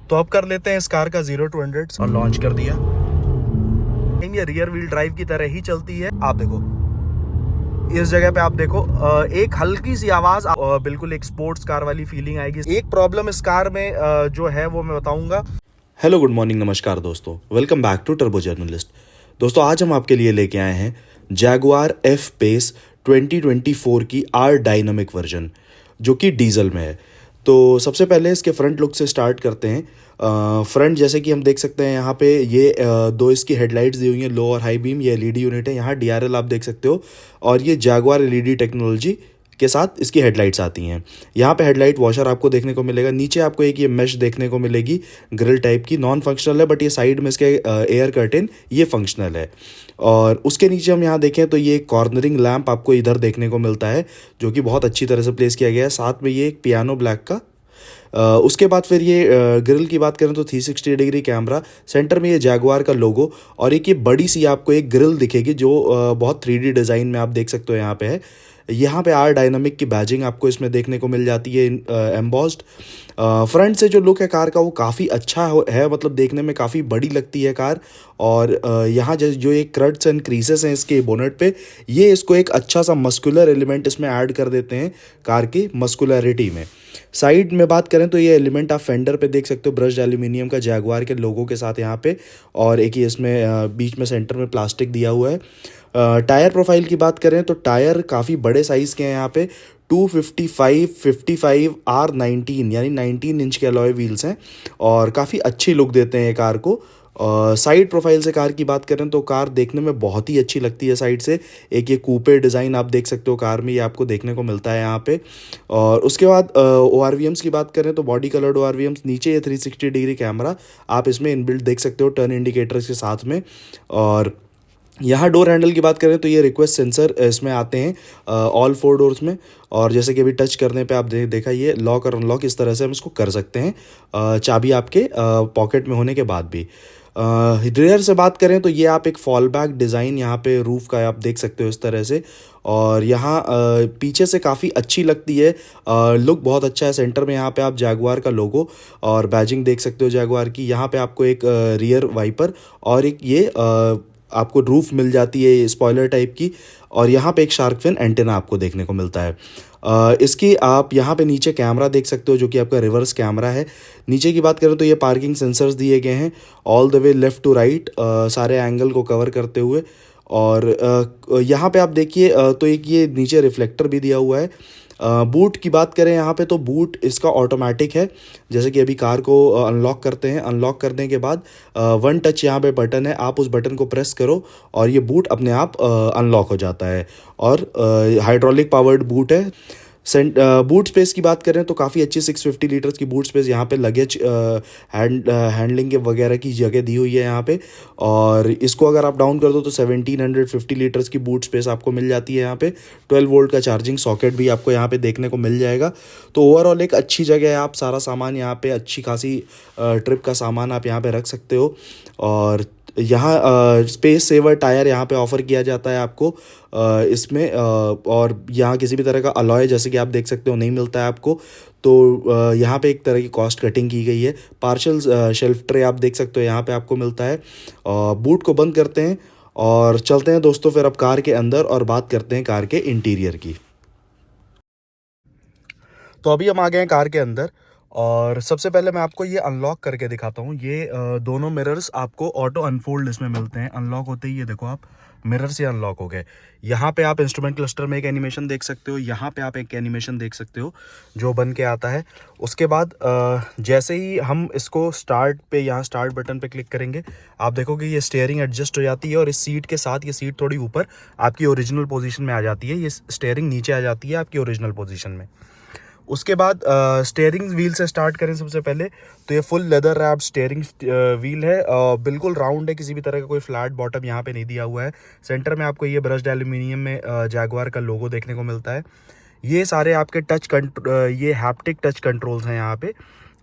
तो अब कर लेते हैं इस कार का 0 to 100 और लॉन्च कर दिया। ये रियर व्हील ड्राइव की तरह ही चलती है। आप देखो इस जगह पे, आप देखो एक हल्की सी आवाज, बिल्कुल एक स्पोर्ट्स कार वाली फीलिंग आएगी। एक प्रॉब्लम इस कार में जो है वो मैं बताऊंगा। हेलो, गुड मॉर्निंग, नमस्कार दोस्तों, welcome back to turbo journalist. दोस्तों, आज हम आपके लिए लेके आए हैं जैगुआर एफ पेस 2024 की आर डायनामिक वर्जन, जो कि डीजल में है। तो सबसे पहले इसके फ्रंट लुक से स्टार्ट करते हैं। फ्रंट जैसे कि हम देख सकते हैं यहाँ पे ये दो इसकी हेडलाइट्स दी हुई हैं, लो और हाई बीम। ये एलईडी यूनिट है। यहाँ डीआरएल आप देख सकते हो, और ये जैगुआर एलईडी टेक्नोलॉजी के साथ इसकी हेडलाइट्स आती हैं। यहाँ पे हेडलाइट वॉशर आपको देखने को मिलेगा। नीचे आपको एक ये मेश देखने को मिलेगी, ग्रिल टाइप की, नॉन फंक्शनल है, बट ये साइड में इसके एयर कर्टेन ये फंक्शनल है। और उसके नीचे हम यहाँ देखें तो ये कॉर्नरिंग लैंप आपको इधर देखने को मिलता है, जो कि बहुत अच्छी तरह से प्लेस किया गया है। साथ में ये एक पियानो ब्लैक का। उसके बाद फिर ये ग्रिल की बात करें तो 360 डिग्री कैमरा, सेंटर में ये जैगुआर का लोगो, और एक ये बड़ी सी आपको एक ग्रिल दिखेगी जो बहुत 3D डिज़ाइन में आप देख सकते हो यहाँ पे है। यहाँ पे आर डायनामिक की बैजिंग आपको इसमें देखने को मिल जाती है, एम्बॉस्ड। फ्रंट से जो लुक है कार का वो काफ़ी अच्छा है, मतलब देखने में काफ़ी बड़ी लगती है कार। और यहाँ जो ये क्रट्स एंड क्रीसेस हैं इसके बोनेट पे, ये इसको एक अच्छा सा मस्कुलर एलिमेंट इसमें ऐड कर देते हैं कार की मस्कुलरिटी में। साइड में बात करें तो ये एलिमेंट आप फेंडर पे देख सकते हो, ब्रश्ड एल्यूमिनियम का जैगुआर के लोगो के साथ यहाँ पे, और एक ही इसमें बीच में सेंटर में प्लास्टिक दिया हुआ है। टायर प्रोफाइल की बात करें तो टायर काफ़ी बड़े साइज़ के हैं यहाँ पे। 255 R19 यानी 19 इंच के अलॉय व्हील्स हैं, और काफ़ी अच्छी लुक देते हैं ये कार को। साइड प्रोफाइल से कार की बात करें तो कार देखने में बहुत ही अच्छी लगती है साइड से। एक ये कूपे डिज़ाइन आप देख सकते हो कार में, ये आपको देखने को मिलता है यहाँ पे। और उसके बाद ORVMs की बात करें तो बॉडी कलर्ड ORVMs, नीचे ये 360 डिग्री कैमरा आप इसमें इनबिल्ट देख सकते हो, टर्न इंडिकेटर्स के साथ में। और यहाँ डोर हैंडल की बात करें तो ये रिक्वेस्ट सेंसर इसमें आते हैं ऑल 4 डोर्स में। और जैसे कि अभी टच करने पे आप देखा, ये लॉक और अनलॉक इस तरह से हम इसको कर सकते हैं, चाबी आपके पॉकेट में होने के बाद भी। रियर से बात करें तो ये आप एक फॉल बैक डिज़ाइन यहाँ पे रूफ का आप देख सकते हो इस तरह से। और यहाँ पीछे से काफ़ी अच्छी लगती है, लुक बहुत अच्छा है। सेंटर में यहाँ पे आप जैगुआर का लोगो और बैजिंग देख सकते हो जैगुआर की। यहाँ पे आपको एक रियर वाइपर और एक ये आपको रूफ मिल जाती है स्पॉइलर टाइप की, और यहाँ पे एक शार्क फिन एंटेना आपको देखने को मिलता है। इसकी आप यहाँ पे नीचे कैमरा देख सकते हो, जो कि आपका रिवर्स कैमरा है। नीचे की बात करें तो ये पार्किंग सेंसर्स दिए गए हैं all the way left to right, सारे एंगल को कवर करते हुए। और यहाँ पे आप देखिए तो एक ये नीचे रिफ्लेक्टर भी दिया हुआ है। बूट की बात करें यहाँ पे तो बूट इसका ऑटोमेटिक है। जैसे कि अभी कार को अनलॉक करते हैं, अनलॉक करने के बाद वन टच यहाँ पे बटन है, आप उस बटन को प्रेस करो और ये बूट अपने आप अनलॉक हो जाता है। और हाइड्रोलिक पावर्ड बूट है। बूट स्पेस की बात करें तो काफ़ी अच्छी 650 लीटर्स की बूट स्पेस यहाँ पे लगेज हैंडलिंग के वगैरह की जगह दी हुई है यहाँ पे। और इसको अगर आप डाउन कर दो तो 1750 लीटर्स की बूट स्पेस आपको मिल जाती है यहाँ पे। 12 वोल्ट का चार्जिंग सॉकेट भी आपको यहाँ पे देखने को मिल जाएगा। तो ओवरऑल एक अच्छी जगह है, आप सारा सामान यहाँ पे, अच्छी खासी ट्रिप का सामान आप यहाँ पे रख सकते हो। और यहाँ स्पेस सेवर टायर यहाँ पे ऑफर किया जाता है आपको इसमें। और यहाँ किसी भी तरह का अलॉय जैसे कि आप देख सकते हो नहीं मिलता है आपको। तो यहाँ पे एक तरह की कॉस्ट कटिंग की गई है। पार्शल शेल्फ ट्रे आप देख सकते हो यहाँ पे आपको मिलता है। बूट को बंद करते हैं और चलते हैं दोस्तों फिर अब कार के अंदर और बात करते हैं कार के इंटीरियर की। तो अभी हम आ गए हैं कार के अंदर, और सबसे पहले मैं आपको ये अनलॉक करके दिखाता हूँ। ये दोनों मिरर्स आपको ऑटो अनफोल्ड इसमें मिलते हैं। अनलॉक होते ही ये देखो, आप मिरर से अनलॉक हो गए। यहाँ पे आप इंस्ट्रूमेंट क्लस्टर में एक एनिमेशन देख सकते हो, यहाँ पे आप एक एनिमेशन देख सकते हो जो बन के आता है। उसके बाद जैसे ही हम इसको स्टार्ट पे, यहाँ स्टार्ट बटन पे क्लिक करेंगे, आप देखोगे ये स्टीयरिंग एडजस्ट हो जाती है, और इस सीट के साथ ये सीट थोड़ी ऊपर आपकी ओरिजिनल पोजीशन में आ जाती है। ये स्टीयरिंग नीचे आ जाती है आपकी ओरिजिनल पोजीशन में। उसके बाद स्टीयरिंग व्हील से स्टार्ट करें सबसे पहले, तो ये full leather wrapped steering wheel है, बिल्कुल राउंड है, किसी भी तरह का कोई फ्लैट बॉटम यहाँ पे नहीं दिया हुआ है। सेंटर में आपको ये ब्रश्ड एल्यूमिनियम में जैगुआर का लोगो देखने को मिलता है। ये सारे आपके ये हैप्टिक टच कंट्रोल्स हैं यहाँ पे,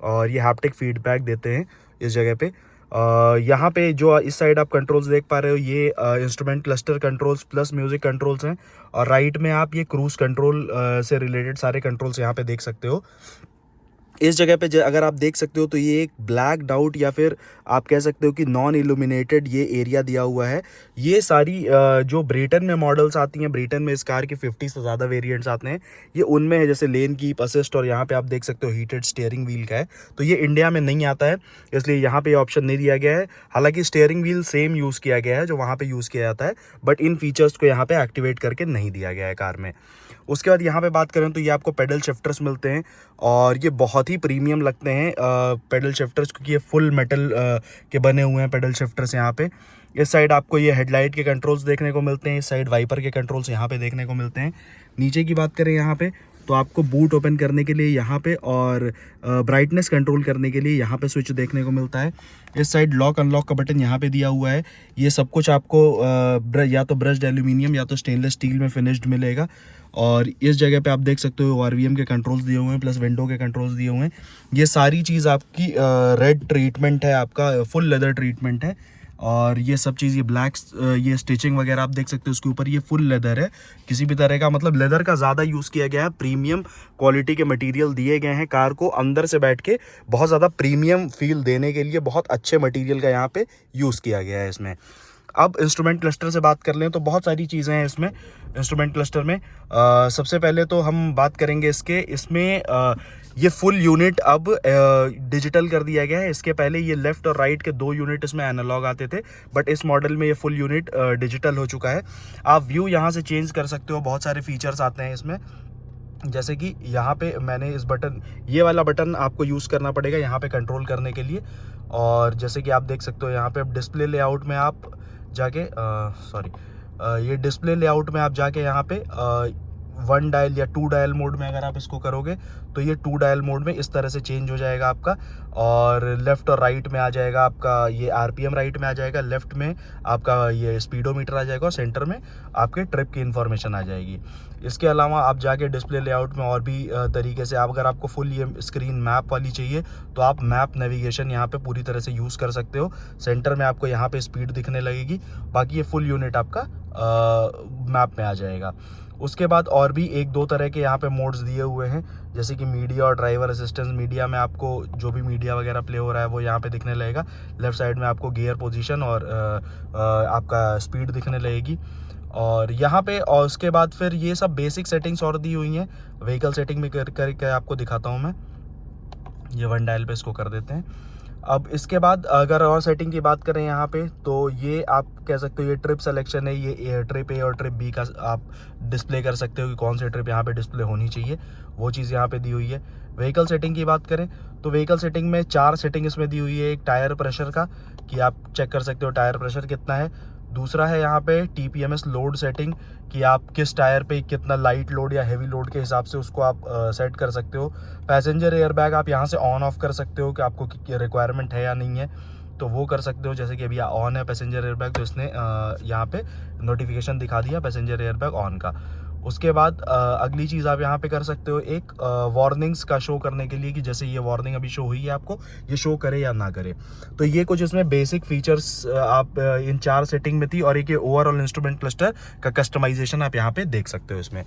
और ये हैप्टिक फीडबैक देते हैं इस जगह पे। यहाँ पे जो इस साइड आप कंट्रोल्स देख पा रहे हो, ये instrument cluster controls plus music controls हैं। और राइट में आप ये क्रूज कंट्रोल से रिलेटेड सारे कंट्रोल्स यहाँ पे देख सकते हो। इस जगह पे अगर आप देख सकते हो तो ये एक ब्लैक डाउट या फिर आप कह सकते हो कि नॉन इल्यूमिनेटेड ये एरिया दिया हुआ है। ये सारी जो ब्रिटेन में मॉडल्स आती हैं, ब्रिटेन में इस कार के 50 से ज़्यादा वेरिएंट्स आते हैं, ये उनमें है, जैसे लेन कीप असिस्ट, और यहाँ पे आप देख सकते हो हीटेड स्टीयरिंग व्हील का है। तो ये इंडिया में नहीं आता है, इसलिए यहाँ पे ऑप्शन नहीं दिया गया है। हालांकि स्टीयरिंग व्हील सेम यूज़ किया गया है जो वहाँ पे यूज़ किया जाता है, बट इन फीचर्स को यहाँ पे एक्टिवेट करके नहीं दिया गया है कार में। उसके बाद यहाँ पे बात करें तो ये आपको पेडल शिफ्टर्स मिलते हैं, और ये बहुत ही प्रीमियम लगते हैं पेडल शिफ्टर्स, क्योंकि ये फुल मेटल के बने हुए हैं पेडल शिफ्टर्स। यहाँ पे इस साइड आपको ये हेडलाइट के कंट्रोल्स देखने को मिलते हैं, इस साइड वाइपर के कंट्रोल्स यहाँ पे देखने को मिलते हैं। नीचे की बात करें यहाँ पे तो आपको बूट ओपन करने के लिए यहाँ पे और ब्राइटनेस कंट्रोल करने के लिए यहाँ पे स्विच देखने को मिलता है। इस साइड लॉक अनलॉक का बटन यहाँ पे दिया हुआ है। ये सब कुछ आपको या तो ब्रश्ड एल्यूमिनियम या तो स्टेनलेस स्टील में फिनिश्ड मिलेगा। और इस जगह पे आप देख सकते हो आरवीएम के कंट्रोल्स दिए हुए हैं, प्लस विंडो के कंट्रोल्स दिए हुए हैं। ये सारी चीज़ आपकी रेड ट्रीटमेंट है, आपका फुल लेदर ट्रीटमेंट है। और ये सब चीज़, ये ब्लैक, ये स्टिचिंग वगैरह आप देख सकते हो उसके ऊपर, ये फुल लेदर है। किसी भी तरह का मतलब लेदर का ज़्यादा यूज़ किया गया है, प्रीमियम क्वालिटी के मटेरियल दिए गए हैं कार को अंदर से बैठ के बहुत ज़्यादा प्रीमियम फील देने के लिए। बहुत अच्छे मटेरियल का यहाँ पे यूज़ किया गया है इसमें। अब इंस्ट्रूमेंट क्लस्टर से बात कर लें तो बहुत सारी चीज़ें हैं इसमें इंस्ट्रूमेंट क्लस्टर में। सबसे पहले तो हम बात करेंगे इसमें ये फुल यूनिट अब डिजिटल कर दिया गया है। इसके पहले ये लेफ़्ट और राइट के 2 यूनिट इसमें एनालॉग आते थे, बट इस मॉडल में ये फुल यूनिट डिजिटल हो चुका है। आप व्यू यहाँ से चेंज कर सकते हो, बहुत सारे फीचर्स आते हैं इसमें, जैसे कि यहाँ पे मैंने ये वाला बटन आपको यूज़ करना पड़ेगा यहाँ पे कंट्रोल करने के लिए। और जैसे कि आप देख सकते हो यहाँ पे डिस्प्ले लेआउट में आप जाके ये डिस्प्ले लेआउट में आप जाके यहाँ पे 1 डायल या 2 डायल मोड में अगर आप इसको करोगे तो ये 2 डायल मोड में इस तरह से चेंज हो जाएगा आपका। और लेफ़्ट और राइट में आ जाएगा आपका ये आरपीएम, राइट में आ जाएगा, लेफ़्ट में आपका ये स्पीडोमीटर आ जाएगा, और सेंटर में आपके ट्रिप की इन्फॉर्मेशन आ जाएगी। इसके अलावा आप जाके डिस्प्ले लेआउट में और भी तरीके से अगर आपको फुल ये स्क्रीन मैप वाली चाहिए तो आप मैप नेविगेशन यहाँ पे पूरी तरह से यूज़ कर सकते हो। सेंटर में आपको यहाँ पे स्पीड दिखने लगेगी, बाकी ये फुल यूनिट आपका मैप में आ जाएगा। उसके बाद और भी 1-2 तरह के यहाँ पे मोड्स दिए हुए हैं, जैसे कि मीडिया और ड्राइवर असिस्टेंस। मीडिया में आपको जो भी मीडिया वगैरह प्ले हो रहा है वो यहाँ पे दिखने लगेगा। लेफ़्ट साइड में आपको गियर पोजीशन और आपका स्पीड दिखने लगेगी। और यहाँ पे और उसके बाद फिर ये सब बेसिक सेटिंग्स और दी हुई हैं। व्हीकल सेटिंग में करके आपको दिखाता हूँ मैं। ये 1 डायल पे इसको कर देते हैं। अब इसके बाद अगर और सेटिंग की बात करें यहाँ पे तो ये आप कह सकते हो ये ट्रिप सिलेक्शन है, ये ट्रिप ए और ट्रिप बी का आप डिस्प्ले कर सकते हो कि कौन सी ट्रिप यहाँ पे डिस्प्ले होनी चाहिए, वो चीज़ यहाँ पे दी हुई है। व्हीकल सेटिंग की बात करें तो व्हीकल सेटिंग में 4 सेटिंग इसमें दी हुई है। एक टायर प्रेशर का, कि आप चेक कर सकते हो टायर प्रेशर कितना है। दूसरा है यहाँ पे टीपीएमएस लोड सेटिंग, कि आप किस टायर पे कितना लाइट लोड या हेवी लोड के हिसाब से उसको आप सेट कर सकते हो। पैसेंजर एयरबैग आप यहाँ से ऑन ऑफ कर सकते हो कि आपको रिक्वायरमेंट है या नहीं है, तो वो कर सकते हो। जैसे कि अभी ऑन है पैसेंजर एयरबैग, तो इसने यहाँ पे नोटिफिकेशन दिखा दिया पैसेंजर एयरबैग ऑन का। उसके बाद अगली चीज़ आप यहाँ पे कर सकते हो एक वार्निंग्स का शो करने के लिए, कि जैसे ये वार्निंग अभी शो हुई है आपको, ये शो करे या ना करे। तो ये कुछ इसमें बेसिक फीचर्स आप इन 4 सेटिंग में थी। और एक ये ओवरऑल इंस्ट्रूमेंट क्लस्टर का कस्टमाइजेशन आप यहाँ पे देख सकते हो इसमें।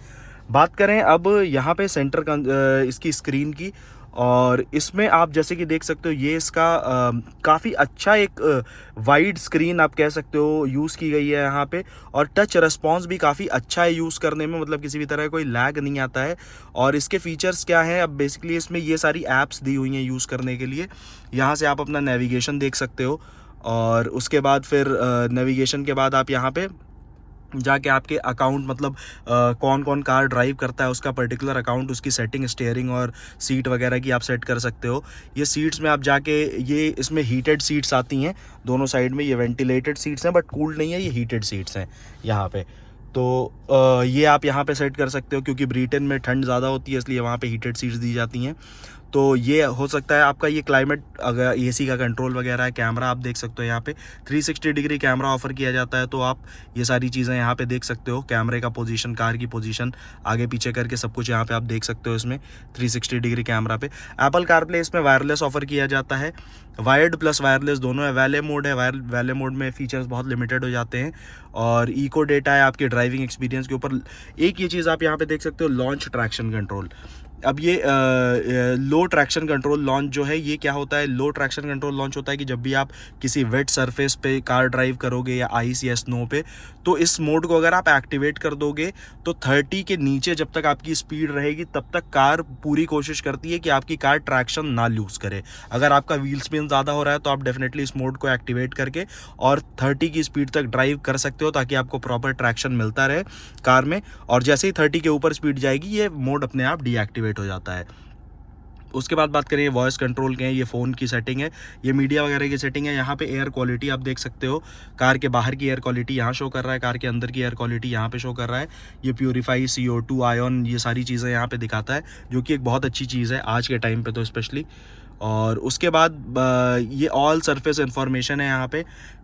बात करें अब यहाँ पे सेंटर इसकी स्क्रीन की, और इसमें आप जैसे कि देख सकते हो ये इसका काफ़ी अच्छा एक वाइड स्क्रीन आप कह सकते हो यूज़ की गई है यहाँ पे। और टच रिस्पॉन्स भी काफ़ी अच्छा है यूज़ करने में, मतलब किसी भी तरह का कोई लैग नहीं आता है। और इसके फीचर्स क्या हैं, अब बेसिकली इसमें ये सारी ऐप्स दी हुई हैं यूज़ करने के लिए। यहाँ से आप अपना नेविगेशन देख सकते हो, और उसके बाद फिर नेविगेशन के बाद आप यहाँ पे जाके आपके अकाउंट, मतलब कौन कौन कार ड्राइव करता है उसका पर्टिकुलर अकाउंट, उसकी सेटिंग, स्टीयरिंग और सीट वगैरह की आप सेट कर सकते हो। ये सीट्स में आप जाके, ये इसमें हीटेड सीट्स आती हैं दोनों साइड में। ये वेंटिलेटेड सीट्स हैं बट कूल्ड नहीं है, ये हीटेड सीट्स हैं यहाँ पे। तो ये आप यहाँ पे सेट कर सकते हो, क्योंकि ब्रिटेन में ठंड ज़्यादा होती है इसलिए वहाँ पे हीटेड सीट्स दी जाती हैं। तो ये हो सकता है आपका ये क्लाइमेट, अगर एसी का कंट्रोल वगैरह है। कैमरा आप देख सकते हो यहाँ पे 360 डिग्री कैमरा ऑफर किया जाता है, तो आप ये सारी चीज़ें यहाँ पे देख सकते हो। कैमरे का पोजीशन, कार की पोजीशन, आगे पीछे करके सब कुछ यहाँ पे आप देख सकते हो इसमें 360 डिग्री कैमरा पे। एप्पल कारप्ले इसमें वायरलेस ऑफर किया जाता है, वायर्ड प्लस वायरलेस दोनों है। वैले मोड है, वैले मोड में फीचर्स बहुत लिमिटेड हो जाते हैं। और इको डेटा है आपके ड्राइविंग एक्सपीरियंस के ऊपर। एक ये चीज़ आप यहाँ पे देख सकते हो, लॉन्च ट्रैक्शन कंट्रोल। अब ये लो ट्रैक्शन कंट्रोल लॉन्च जो है, ये क्या होता है, लो ट्रैक्शन कंट्रोल लॉन्च होता है कि जब भी आप किसी वेट सरफेस पे कार ड्राइव करोगे या आइस या स्नो पे, तो इस मोड को अगर आप एक्टिवेट कर दोगे तो 30 के नीचे जब तक आपकी स्पीड रहेगी तब तक कार पूरी कोशिश करती है कि आपकी कार ट्रैक्शन ना लूज़ करे। अगर आपका व्हील स्पिन ज़्यादा हो रहा है तो आप डेफिनेटली इस मोड को एक्टिवेट करके और 30 की स्पीड तक ड्राइव कर सकते हो, ताकि आपको प्रॉपर ट्रैक्शन मिलता रहे कार में। और जैसे ही 30 के ऊपर स्पीड जाएगी ये मोड अपने आप डीएक्टिवेट हो जाता है। उसके बाद बात करें वॉइस कंट्रोल के हैं, ये फ़ोन की सेटिंग है, ये मीडिया वगैरह की सेटिंग है। यहाँ पे एयर क्वालिटी आप देख सकते हो, कार के बाहर की एयर क्वालिटी यहाँ शो कर रहा है, कार के अंदर की एयर क्वालिटी यहाँ पे शो कर रहा है। ये प्यूरीफाई, CO2, आयन, ये सारी चीज़ें यहाँ पे दिखाता है, जो कि एक बहुत अच्छी चीज़ है आज के टाइम पे तो स्पेशली। और उसके बाद ये ऑल सरफेस इंफॉर्मेशन है यहाँ पे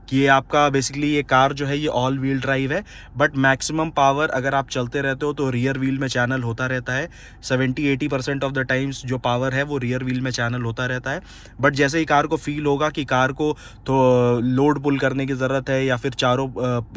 कि ये आपका बेसिकली ये कार जो है ये ऑल व्हील ड्राइव है, बट मैक्सिमम पावर अगर आप चलते रहते हो तो रियर व्हील में चैनल होता रहता है। 70-80% ऑफ द टाइम्स जो पावर है वो रियर व्हील में चैनल होता रहता है। बट जैसे ही कार को फील होगा कि कार को तो लोड पुल करने की ज़रूरत है या फिर चारों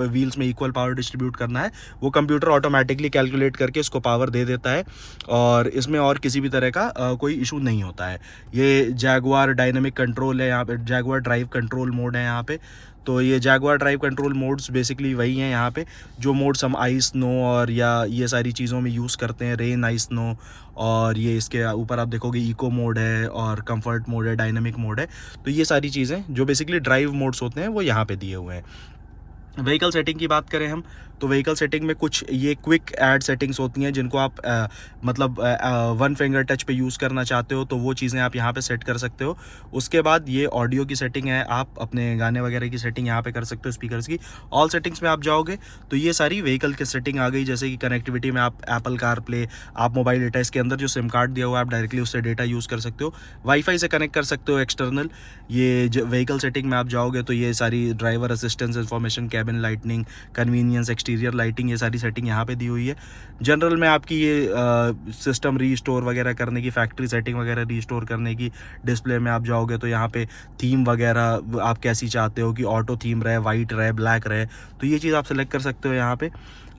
व्हील्स में इक्वल पावर डिस्ट्रीब्यूट करना है, वो कंप्यूटर ऑटोमेटिकली कैलकुलेट करके इसको पावर दे देता है, और इसमें और किसी भी तरह का कोई इशू नहीं होता है। ये जैगुआर डायनेमिक कंट्रोल है, यहाँ पे जैगुआर ड्राइव कंट्रोल मोड है यहाँ पे। तो ये Jaguar drive control modes basically वही हैं यहाँ पे, जो मोड्स हम आइस स्नो और या ये सारी चीज़ों में यूज़ करते हैं, रेन, आइस, स्नो। और ये इसके ऊपर आप देखोगे इको मोड है और कंफर्ट मोड है, डायनेमिक मोड है। तो ये सारी चीज़ें जो बेसिकली ड्राइव मोड्स होते हैं वो यहाँ पे दिए हुए हैं। व्हीकल सेटिंग की बात करें हम, तो व्हीकल सेटिंग में कुछ ये क्विक ऐड सेटिंग्स होती हैं जिनको आप मतलब वन फिंगर टच पे यूज़ करना चाहते हो तो वो चीज़ें आप यहाँ पे सेट कर सकते हो। उसके बाद ये ऑडियो की सेटिंग है, आप अपने गाने वगैरह की सेटिंग यहाँ पे कर सकते हो स्पीकर्स की। ऑल सेटिंग्स में आप जाओगे तो ये सारी व्हीकल की सेटिंग आ गई, जैसे कि कनेक्टिविटी में आप एप्पल कार प्ले, आप मोबाइल डेटा, इसके अंदर जो सिम कार्ड दिया हुआ है आप डायरेक्टली उससे डेटा यूज़ कर सकते हो, वाईफाई से कनेक्ट कर सकते हो एक्सटर्नल। ये व्हीकल सेटिंग में आप जाओगे तो ये सारी driver assistance information, cabin lightning, convenience, exterior lighting, ये सारी सेटिंग यहाँ पे दी हुई है। जनरल में आपकी ये सिस्टम रीस्टोर वगैरह करने की, फैक्ट्री सेटिंग वगैरह रीस्टोर करने की, डिस्प्ले में आप जाओगे तो यहाँ पे थीम वगैरह आप कैसी चाहते हो कि ऑटो थीम रहे, वाइट रहे, ब्लैक रहे, तो ये चीज़ आप सेलेक्ट कर सकते हो यहाँ पे।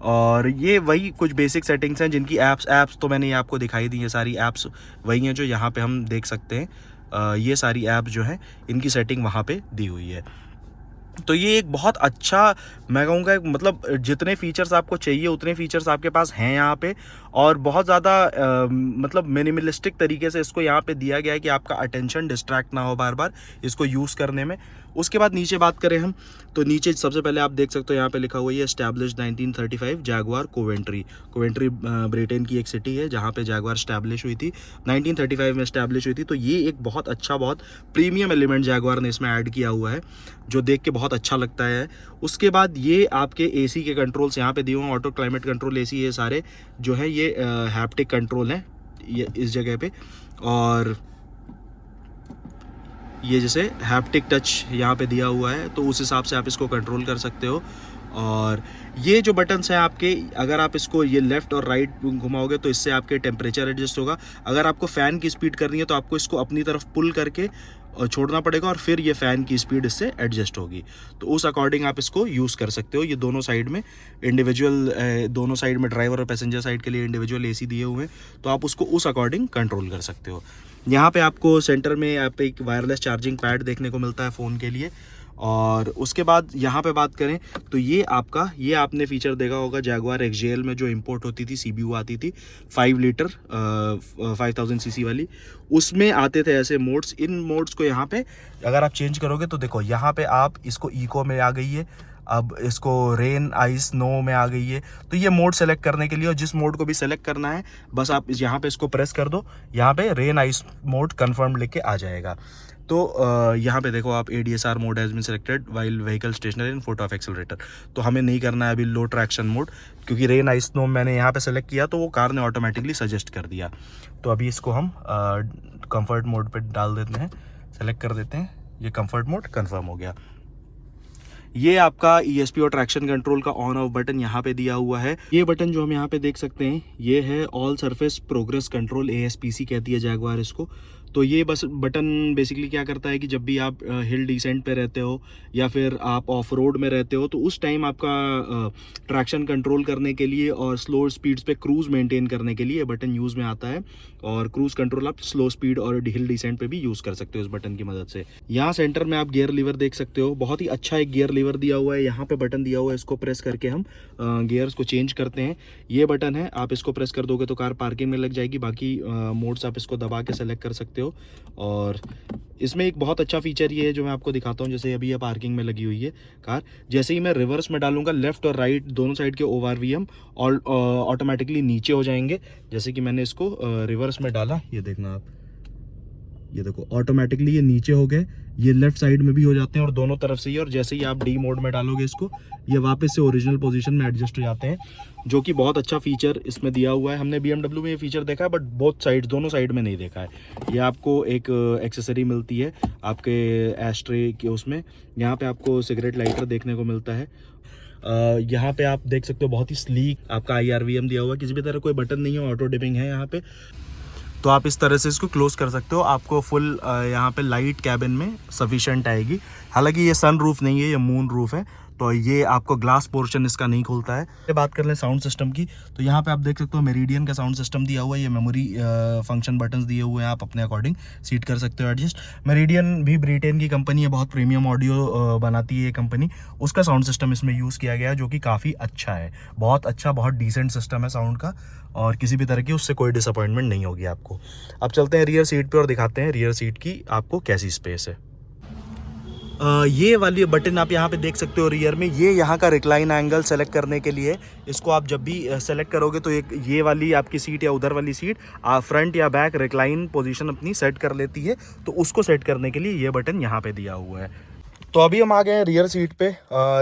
और ये वही कुछ बेसिक सेटिंग्स हैं जिनकी ऐप्स तो मैंने ये आपको दिखाई दी, ये सारी ऐप्स वही हैं जो यहाँ पे हम देख सकते हैं। ये सारी ऐप्स जो हैं इनकी सेटिंग वहाँ पे दी हुई है। तो ये एक बहुत अच्छा, मैं कहूँगा मतलब जितने फीचर्स आपको चाहिए उतने फीचर्स आपके पास हैं यहाँ पे, और बहुत ज़्यादा मतलब मिनिमलिस्टिक तरीके से इसको यहाँ पे दिया गया है कि आपका अटेंशन डिस्ट्रैक्ट ना हो बार बार इसको यूज़ करने में। उसके बाद नीचे बात करें हम, तो नीचे सबसे पहले आप देख सकते हो यहाँ पे लिखा हुआ है established 1935 Jaguar Coventry. Coventry Britain की एक सिटी है जहाँ पे जैगुआर स्टैब्लिश हुई थी, 1935 में स्टैब्लिश हुई थी। तो ये एक बहुत अच्छा, बहुत प्रीमियम एलिमेंट जैगुआर ने इसमें ऐड किया हुआ है जो देख के बहुत अच्छा लगता है। उसके बाद ये आपके एसी के कंट्रोल्स यहाँ पे दिए हुए हैं, ऑटो क्लाइमेट कंट्रोल, एसी, ये सारे जो है ये हैप्टिक कंट्रोल हैं ये इस जगह पे। और ये जैसे हैप्टिक टच यहाँ पे दिया हुआ है तो उस हिसाब से आप इसको कंट्रोल कर सकते हो। और ये जो बटन्स हैं आपके, अगर आप इसको ये लेफ़्ट और राइट घुमाओगे तो इससे आपके टेम्परेचर एडजस्ट होगा। अगर आपको फ़ैन की स्पीड करनी है तो आपको इसको अपनी तरफ पुल करके छोड़ना पड़ेगा और फिर ये फ़ैन की स्पीड इससे एडजस्ट होगी। तो उस अकॉर्डिंग आप इसको यूज़ कर सकते हो। ये दोनों साइड में इंडिविजुअल, दोनों साइड में ड्राइवर और पैसेंजर साइड के लिए इंडिविजुअल एसी दिए हुए हैं, तो आप उसको उस अकॉर्डिंग कंट्रोल कर सकते हो। यहाँ पे आपको सेंटर में आप एक वायरलेस चार्जिंग पैड देखने को मिलता है फ़ोन के लिए। और उसके बाद यहाँ पे बात करें तो ये आपने फीचर देखा होगा जैगुआर XJL में जो इंपोर्ट होती थी, CBU आती थी 5 लीटर 5000 सीसी वाली, उसमें आते थे ऐसे मोड्स। इन मोड्स को यहाँ पे अगर आप चेंज करोगे तो देखो यहाँ पे आप इसको इको में आ गई है, अब इसको रेन, आइस, स्नो में आ गई है। तो ये मोड सेलेक्ट करने के लिए, और जिस मोड को भी सेलेक्ट करना है बस आप यहाँ पे इसको प्रेस कर दो, यहाँ पे रेन आइस मोड कन्फर्म लिख के आ जाएगा। तो यहाँ पे देखो आप ADSR mode has been selected while vehicle stationary in photo of accelerator. तो हमें नहीं करना है अभी लो ट्रैक्शन मोड, क्योंकि रेन, आइस, स्नो मैंने यहाँ पे सेलेक्ट किया तो वो कार ने ऑटोमेटिकली सजेस्ट कर दिया। तो अभी इसको हम कंफर्ट मोड पे डाल देते हैं, सेलेक्ट कर देते हैं, ये कंफर्ट मोड कन्फर्म हो गया। ये आपका ESP और ट्रैक्शन कंट्रोल का ऑन ऑफ बटन यहाँ पे दिया हुआ है। ये बटन जो हम यहाँ पे देख सकते हैं ये है all surface progress control, ASPC कहती है जैगुआर इसको। तो ये बस बटन बेसिकली क्या करता है कि जब भी आप हिल डिसेंट पे रहते हो या फिर आप ऑफ रोड में रहते हो, तो उस टाइम आपका ट्रैक्शन कंट्रोल करने के लिए और स्लो स्पीड्स पे क्रूज़ मेंटेन करने के लिए ये बटन यूज़ में आता है। और क्रूज़ कंट्रोल आप स्लो स्पीड और हिल डिसेंट पे भी यूज़ कर सकते हो इस बटन की मदद से। यहाँ सेंटर में आप गियर लीवर देख सकते हो, बहुत ही अच्छा एक गियर लीवर दिया हुआ है। यहाँ पे बटन दिया हुआ है, इसको प्रेस करके हम गियर्स को चेंज करते हैं। ये बटन है, आप इसको प्रेस कर दोगे तो कार पार्किंग में लग जाएगी। बाकी मोड्स आप इसको दबा के सेलेक्ट कर सकते हो। और इसमें एक बहुत अच्छा फीचर ये है जो मैं आपको दिखाता हूँ। जैसे अभी ये पार्किंग में लगी हुई है कार, जैसे ही मैं रिवर्स में डालूंगा लेफ्ट और राइट दोनों साइड के ORVM और ऑटोमेटिकली नीचे हो जाएंगे। जैसे कि मैंने इसको रिवर्स में डाला, ये देखना आप, ये देखो ऑटोमेटिकली ये नीचे हो गए। ये लेफ्ट साइड में भी हो जाते हैं और दोनों तरफ से ही। और जैसे ही आप डी मोड में डालोगे इसको, ये वापस से ओरिजिनल पोजीशन में एडजस्ट हो जाते हैं, जो कि बहुत अच्छा फीचर इसमें दिया हुआ है। हमने BMW में ये फीचर देखा है, बट बोथ साइड, दोनों साइड में नहीं देखा है। ये आपको एक एक्सेसरी मिलती है आपके एस्ट्रे के उसमें। यहाँ पे आपको सिगरेट लाइटर देखने को मिलता है। यहाँ पे आप देख सकते हो बहुत ही स्लीक आपका IRVM दिया हुआ है। किसी भी तरह कोई बटन नहीं है, ऑटो डिपिंग है यहाँ पे। तो आप इस तरह से इसको क्लोज कर सकते हो। आपको फुल यहाँ पे लाइट कैबिन में सफिशिएंट आएगी। हालांकि ये सन रूफ नहीं है, ये मून रूफ है, तो ये आपको ग्लास पोर्शन इसका नहीं खुलता है। बात कर लें साउंड सिस्टम की, तो यहाँ पे आप देख सकते हो मेरिडियन का साउंड सिस्टम दिया हुआ है। ये मेमोरी फंक्शन बटन्स दिए हुए हैं, आप अपने अकॉर्डिंग सीट कर सकते हो एडजस्ट। मेरिडियन भी ब्रिटेन की कंपनी है, बहुत प्रीमियम ऑडियो बनाती है ये कंपनी। उसका साउंड सिस्टम इसमें यूज़ किया गया है, जो कि काफ़ी अच्छा है, बहुत अच्छा, बहुत डिसेंट सिस्टम है साउंड का। और किसी भी तरह की उससे कोई डिसअपॉइंटमेंट नहीं होगी आपको। अब चलते हैं रियर सीट पे और दिखाते हैं रियर सीट की आपको कैसी स्पेस है। ये वाली बटन आप यहाँ पे देख सकते हो रियर में, ये यहाँ का रिक्लाइन एंगल सेलेक्ट करने के लिए। इसको आप जब भी सेलेक्ट करोगे तो एक ये वाली आपकी सीट या उधर वाली सीट फ्रंट या बैक रिक्लाइन पोजीशन अपनी सेट कर लेती है। तो उसको सेट करने के लिए ये बटन यहाँ पे दिया हुआ है। तो अभी हम आ गए हैं रियर सीट पे।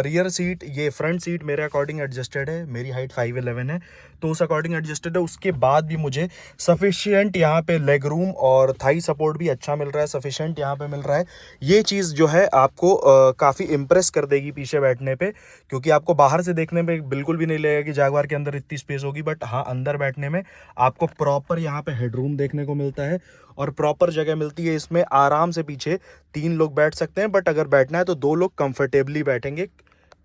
रियर सीट, ये फ्रंट सीट मेरे अकॉर्डिंग एडजस्टेड है। मेरी हाइट 5'11" है, तो उस अकॉर्डिंग एडजस्टेड है। उसके बाद भी मुझे सफिशिएंट यहाँ पे लेग रूम और थाई सपोर्ट भी अच्छा मिल रहा है, सफिशिएंट यहाँ पे मिल रहा है। ये चीज़ जो है आपको काफ़ी इम्प्रेस कर देगी पीछे बैठने पे, क्योंकि आपको बाहर से देखने में बिल्कुल भी नहीं लगेगा कि जैगवार के अंदर इतनी स्पेस होगी। बट हाँ, अंदर बैठने में आपको प्रॉपर यहाँ पे हेडरूम देखने को मिलता है और प्रॉपर जगह मिलती है। इसमें आराम से पीछे 3 लोग बैठ सकते हैं, बट अगर बैठना है तो 2 लोग कंफर्टेबली बैठेंगे।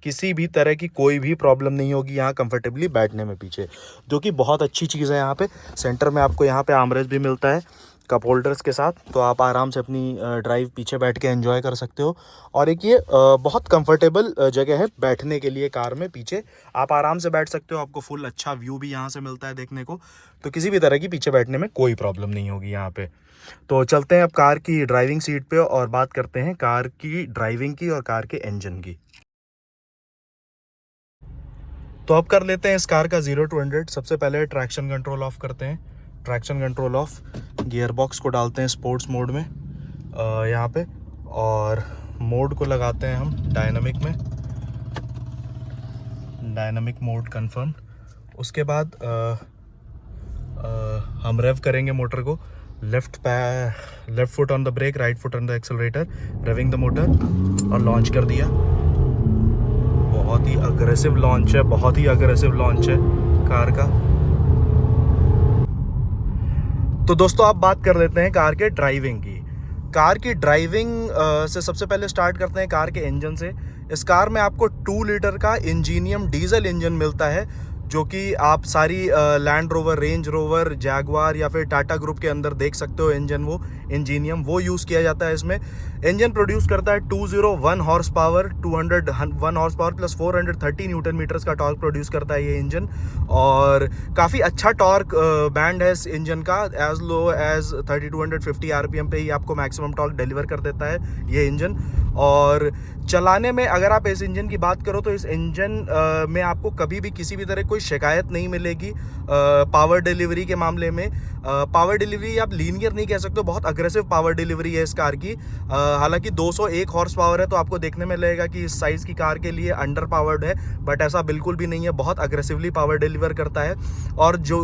किसी भी तरह की कोई भी प्रॉब्लम नहीं होगी यहाँ कंफर्टेबली बैठने में पीछे, जो कि बहुत अच्छी चीज़ है। यहाँ पे सेंटर में आपको यहाँ पे आर्मरेस्ट भी मिलता है कप होल्डर्स के साथ, तो आप आराम से अपनी ड्राइव पीछे बैठ के एंजॉय कर सकते हो। और एक ये बहुत कंफर्टेबल जगह है बैठने के लिए कार में। पीछे आप आराम से बैठ सकते हो, आपको फुल अच्छा व्यू भी यहाँ से मिलता है देखने को। तो किसी भी तरह की पीछे बैठने में कोई प्रॉब्लम नहीं होगी यहाँ पे। तो चलते हैं अब कार की ड्राइविंग सीट पे और बात करते हैं कार की ड्राइविंग की और कार के इंजन की। तो अब कर लेते हैं इस कार का 0 to 100। सबसे पहले ट्रैक्शन कंट्रोल ऑफ करते हैं। Traction control of, gear box को डालते हैं स्पोर्ट्स मोड में यहाँ पे, और मोड को लगाते हैं हम डायनामिक में। Dynamic mode confirm. उसके बाद हम रेव करेंगे मोटर को। Left foot on the brake, right foot on the accelerator, revving the motor और लॉन्च कर दिया। बहुत ही अग्रेसिव लॉन्च है, बहुत ही अग्रेसिव लॉन्च है कार का। तो दोस्तों आप बात कर लेते हैं कार के ड्राइविंग की। कार की ड्राइविंग से सबसे पहले स्टार्ट करते हैं कार के इंजन से। इस कार में आपको 2 लीटर का इंजीनियम डीजल इंजन मिलता है, जो कि आप सारी land rover, range rover, Jaguar या फिर टाटा ग्रुप के अंदर देख सकते हो। इंजन वो इंजीनियम वो यूज़ किया जाता है इसमें। इंजन प्रोड्यूस करता है 201 horse power, 201 horse power plus 430 newton meters का टॉर्क प्रोड्यूस करता है ये इंजन। और काफ़ी अच्छा टॉर्क बैंड है इस इंजन का। एज लो एज 3250 RPM पे ही आपको मैक्सिमम टॉर्क डिलीवर कर देता है ये इंजन। और चलाने में अगर आप इस इंजन की बात करो तो इस इंजन में आपको कभी भी किसी भी तरह कोई शिकायत नहीं मिलेगी पावर डिलीवरी के मामले में। पावर डिलीवरी आप लीनियर नहीं कह सकते हो, बहुत अग्रेसिव पावर डिलीवरी है इस कार की। हालांकि 201 हॉर्स पावर है, तो आपको देखने में लगेगा कि इस साइज़ की कार के लिए अंडर पावर्ड है, बट ऐसा बिल्कुल भी नहीं है। बहुत अग्रेसिवली पावर डिलीवर करता है। और जो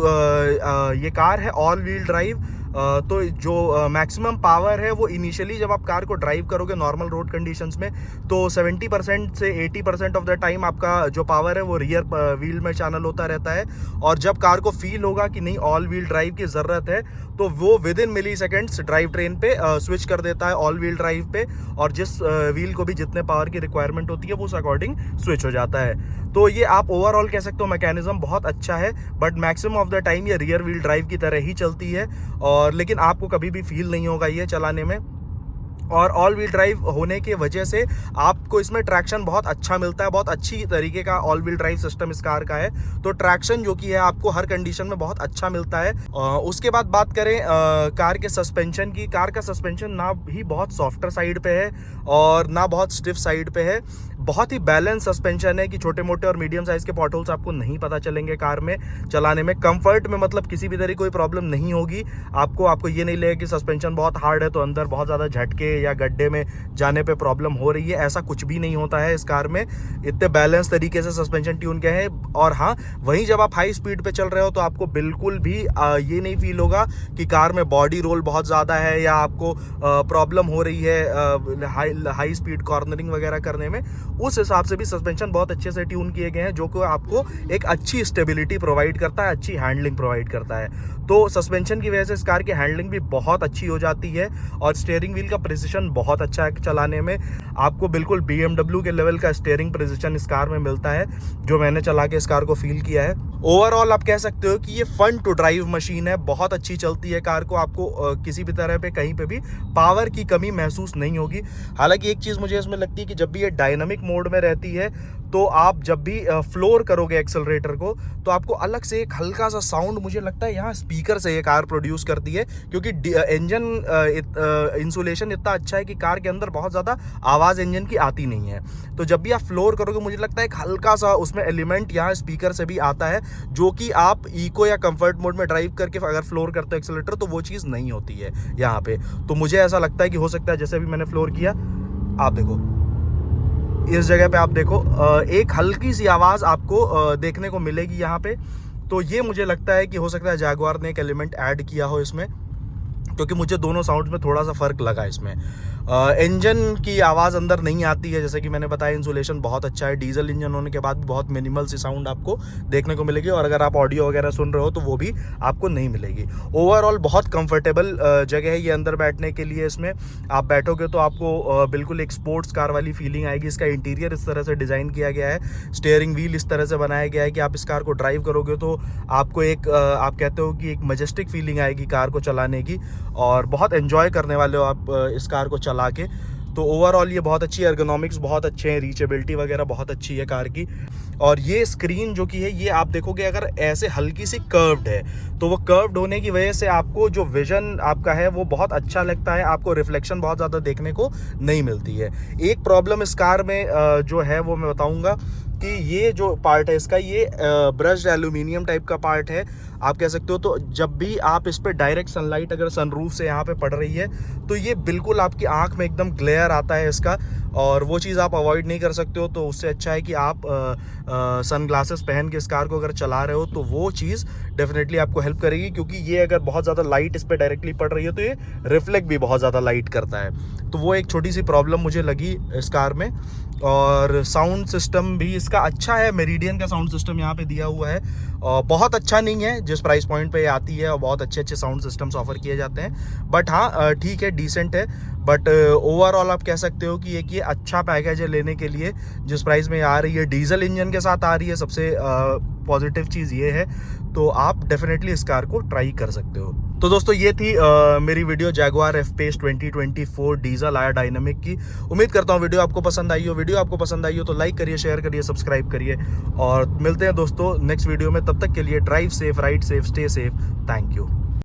ये कार है ऑल व्हील ड्राइव, तो जो मैक्सिमम पावर है वो इनिशियली जब आप कार को ड्राइव करोगे नॉर्मल रोड कंडीशंस में, तो 70% से 80% ऑफ द टाइम आपका जो पावर है वो रियर व्हील में चैनल होता रहता है। और जब कार को फील होगा कि नहीं ऑल व्हील ड्राइव की ज़रूरत है, तो वो within milliseconds drive train पे स्विच कर देता है ऑल व्हील ड्राइव पे, और जिस व्हील को भी जितने पावर की रिक्वायरमेंट होती है वो उस अकॉर्डिंग स्विच हो जाता है। तो ये आप ओवरऑल कह सकते हो मैकेनिज्म बहुत अच्छा है, but maximum of the time ये रियर व्हील ड्राइव की तरह ही चलती है, और लेकिन आपको कभी भी फील नहीं होगा ये चलाने में। और ऑल व्हील ड्राइव होने की वजह से आपको इसमें ट्रैक्शन बहुत अच्छा मिलता है, बहुत अच्छी तरीके का ऑल व्हील ड्राइव सिस्टम इस कार का है। तो ट्रैक्शन जो कि है आपको हर कंडीशन में बहुत अच्छा मिलता है। उसके बाद बात करें कार के सस्पेंशन की। कार का सस्पेंशन ना ही बहुत सॉफ्टर साइड पे है और ना बहुत स्टिफ साइड पे है, बहुत ही बैलेंस सस्पेंशन है कि छोटे मोटे और मीडियम साइज के पॉटहोल्स आपको नहीं पता चलेंगे कार में चलाने में। कंफर्ट में मतलब किसी भी तरह की कोई प्रॉब्लम नहीं होगी आपको ये नहीं लगेगा कि सस्पेंशन बहुत हार्ड है तो अंदर बहुत ज़्यादा झटके या गड्ढे में जाने पे प्रॉब्लम हो रही है। ऐसा कुछ भी नहीं होता है इस कार में, इतने बैलेंस तरीके से सस्पेंशन ट्यून किया है। और हाँ, वहीं जब आप हाई स्पीड पे चल रहे हो तो आपको बिल्कुल भी ये नहीं फील होगा कि कार में बॉडी रोल बहुत ज़्यादा है या आपको प्रॉब्लम हो रही है हाई स्पीड कॉर्नरिंग वगैरह करने में। उस हिसाब से भी सस्पेंशन बहुत अच्छे से ट्यून किए गए हैं, जो कि आपको एक अच्छी स्टेबिलिटी प्रोवाइड करता है, अच्छी हैंडलिंग प्रोवाइड करता है। तो सस्पेंशन की वजह से इस कार की हैंडलिंग भी बहुत अच्छी हो जाती है, और स्टीयरिंग व्हील का प्रिसिशन बहुत अच्छा है चलाने में। आपको बिल्कुल BMW के लेवल का स्टीयरिंग प्रिसिशन इस कार में मिलता है, जो मैंने चला के इस कार को फील किया है। ओवरऑल आप कह सकते हो कि ये फन टू ड्राइव मशीन है, बहुत अच्छी चलती है कार को। आपको किसी भी तरह पे कहीं पे भी पावर की कमी महसूस नहीं होगी। हालांकि एक चीज़ मुझे इसमें लगती है कि जब भी ये डायनामिक मोड में रहती है तो आप जब भी फ्लोर करोगे एक्सेलरेटर को, तो आपको अलग से एक हल्का सा साउंड मुझे लगता है यहाँ स्पीकर से ये कार प्रोड्यूस करती है, क्योंकि इंजन इंसुलेशन इतना अच्छा है कि कार के अंदर बहुत ज़्यादा आवाज़ इंजन की आती नहीं है। तो जब भी आप फ्लोर करोगे मुझे लगता है एक हल्का सा उसमें एलिमेंट यहाँ स्पीकर से भी आता है, जो कि आप इको या कंफर्ट मोड में ड्राइव करके अगर फ्लोर करते हो एक्सेलरेटर तो वो चीज़ नहीं होती है यहाँ पे। तो मुझे ऐसा लगता है कि हो सकता है जैसे भी मैंने फ्लोर किया, आप देखो इस जगह पे आप देखो एक हल्की सी आवाज़ आपको देखने को मिलेगी यहाँ पे। तो ये मुझे लगता है कि हो सकता है जैगुआर ने एक एलिमेंट ऐड किया हो इसमें, क्योंकि मुझे दोनों साउंड्स में थोड़ा सा फ़र्क लगा इसमें। इंजन की आवाज़ अंदर नहीं आती है, जैसे कि मैंने बताया इंसुलेशन बहुत अच्छा है। डीजल इंजन होने के बाद भी बहुत मिनिमल सी साउंड आपको देखने को मिलेगी, और अगर आप ऑडियो वगैरह सुन रहे हो तो वो भी आपको नहीं मिलेगी। ओवरऑल बहुत कंफर्टेबल जगह है ये अंदर बैठने के लिए। इसमें आप बैठोगे तो आपको बिल्कुल एक स्पोर्ट्स कार वाली फीलिंग आएगी। इसका इंटीरियर इस तरह से डिज़ाइन किया गया है, स्टीयरिंग व्हील इस तरह से बनाया गया है कि आप इस कार को ड्राइव करोगे तो आपको एक आप कहते हो कि एक मजेस्टिक फीलिंग आएगी कार को चलाने की, और बहुत एंजॉय करने वाले हो आप इस कार को चला के। तो ओवरऑल ये बहुत अच्छी एर्गोनॉमिक्स बहुत अच्छे हैं, रीचेबिलिटी वगैरह बहुत अच्छी है कार की। और ये स्क्रीन जो कि है ये आप देखोगे अगर ऐसे हल्की सी कर्व्ड है, तो वो कर्व्ड होने की वजह से आपको जो विजन आपका है वो बहुत अच्छा लगता है, आपको रिफ्लेक्शन बहुत ज़्यादा देखने को नहीं मिलती है। एक प्रॉब्लम इस कार में जो है वो मैं बताऊँगा कि ये जो पार्ट है इसका, ये ब्रश्ड एल्यूमिनियम टाइप का पार्ट है आप कह सकते हो। तो जब भी आप इस पर डायरेक्ट सनलाइट अगर सनरूफ से यहाँ पे पड़ रही है तो ये बिल्कुल आपकी आंख में एकदम ग्लेयर आता है इसका, और वो चीज़ आप अवॉइड नहीं कर सकते हो। तो उससे अच्छा है कि आप सन ग्लासेस पहन के इस कार को अगर चला रहे हो तो वो चीज़ डेफिनेटली आपको हेल्प करेगी, क्योंकि ये अगर बहुत ज़्यादा लाइट इस पर डायरेक्टली पड़ रही है तो ये रिफ्लेक्ट भी बहुत ज़्यादा लाइट करता है। तो वो एक छोटी सी प्रॉब्लम मुझे लगी इस कार में। और साउंड सिस्टम भी इसका अच्छा है, मेरिडियन का साउंड सिस्टम यहाँ पे दिया हुआ है, और बहुत अच्छा नहीं है जिस प्राइस पॉइंट पे आती है, और बहुत अच्छे अच्छे साउंड सिस्टम्स ऑफर किए जाते हैं। बट हाँ ठीक है, डिसेंट है। बट ओवरऑल आप कह सकते हो कि एक ये अच्छा पैकेज है लेने के लिए जिस प्राइस में आ रही है। डीजल इंजन के साथ आ रही है, सबसे पॉजिटिव चीज़ ये है। तो आप डेफिनेटली इस कार को ट्राई कर सकते हो। तो दोस्तों ये थी मेरी वीडियो जैगुआर F-Pace 2024 डीजल आया डायनामिक की। उम्मीद करता हूँ वीडियो आपको पसंद आई हो। वीडियो आपको पसंद आई हो तो लाइक करिए, शेयर करिए, सब्सक्राइब करिए, और मिलते हैं दोस्तों नेक्स्ट वीडियो में। तब तक के लिए drive safe, ride safe, stay safe. Thank you.